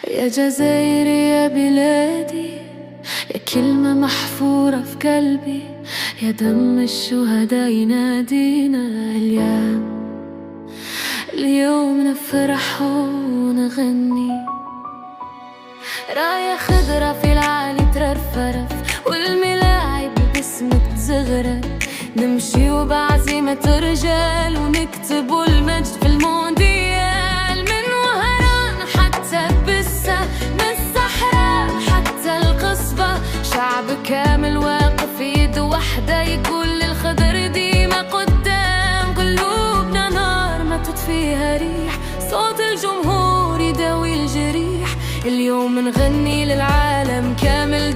يا جزايري يا بلادي، يا كلمة محفورة في قلبي، يا دم الشهداء ينادينا اليوم نفرح ونغني. راية خضرة في العالي ترفرف، والملاعب باسمك تزغرف، نمشي وبعزيمة رجال ونكتبوا المجد في المونديال. من وهران حتى بسة، من الصحراء حتى القصبة، شعب كامل واقف يد وحدة يقول للخضر ديما قدام. قلوبنا نار ما تطفيها ريح، صوت الجمهور يداوي الجريح. اليوم نغني للعالم كامل